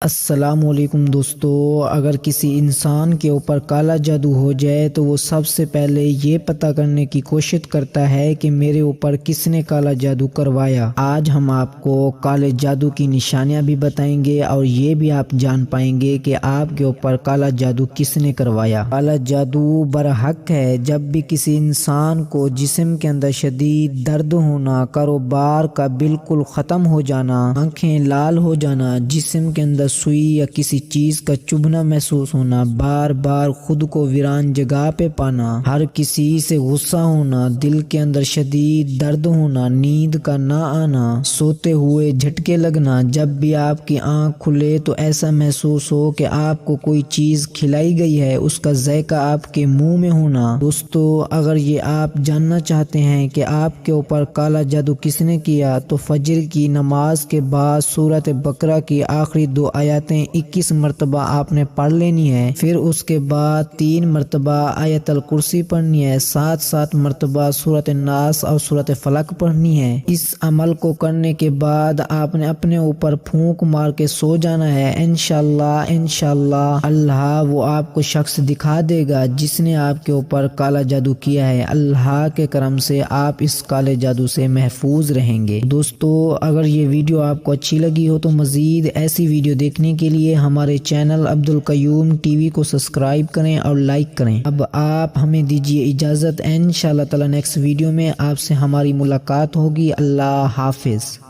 السلام علیکم دوستو، اگر کسی انسان کے اوپر کالا جادو ہو جائے تو وہ سب سے پہلے یہ پتہ کرنے کی کوشش کرتا ہے کہ میرے اوپر کس نے کالا جادو کروایا۔ آج ہم آپ کو کالے جادو کی نشانیاں بھی بتائیں گے اور یہ بھی آپ جان پائیں گے کہ آپ کے اوپر کالا جادو کس نے کروایا۔ کالا جادو برحق ہے جب بھی کسی انسان کو جسم کے اندر شدید درد ہونا، کاروبار کا بالکل ختم ہو جانا، آنکھیں لال ہو جانا، جسم کے اندر سوئی یا کسی چیز کا چبھنا محسوس ہونا، بار بار خود کو ویران جگہ پہ پانا، ہر کسی سے غصہ ہونا، دل کے اندر شدید درد ہونا، نیند کا نہ آنا، سوتے ہوئے جھٹکے لگنا، جب بھی آپ کی آنکھ کھلے تو ایسا محسوس ہو کہ آپ کو کوئی چیز کھلائی گئی ہے، اس کا ذائقہ آپ کے منہ میں ہونا۔ دوستو، اگر یہ آپ جاننا چاہتے ہیں کہ آپ کے اوپر کالا جادو کس نے کیا تو فجر کی نماز کے بعد سورۃ بقرہ کی آخری 2 آیاتیں 21 مرتبہ آپ نے پڑھ لینی ہے، پھر اس کے بعد 3 مرتبہ آیت الکرسی پڑھنی ہے، 7 مرتبہ سورۃ الناس اور سورۃ فلق پڑھنی ہے۔ اس عمل کو کرنے کے بعد آپ نے اپنے اوپر پھونک مار کے سو جانا ہے۔ انشاءاللہ اللہ وہ آپ کو شخص دکھا دے گا جس نے آپ کے اوپر کالا جادو کیا ہے۔ اللہ کے کرم سے آپ اس کالے جادو سے محفوظ رہیں گے۔ دوستو، اگر یہ ویڈیو آپ کو اچھی لگی ہو تو مزید ایسی ویڈیو دیکھنے کے لیے ہمارے چینل عبدالقیوم ٹی وی کو سبسکرائب کریں اور لائک کریں۔ اب آپ ہمیں دیجیے اجازت، انشاءاللہ تعالی نیکسٹ ویڈیو میں آپ سے ہماری ملاقات ہوگی۔ اللہ حافظ۔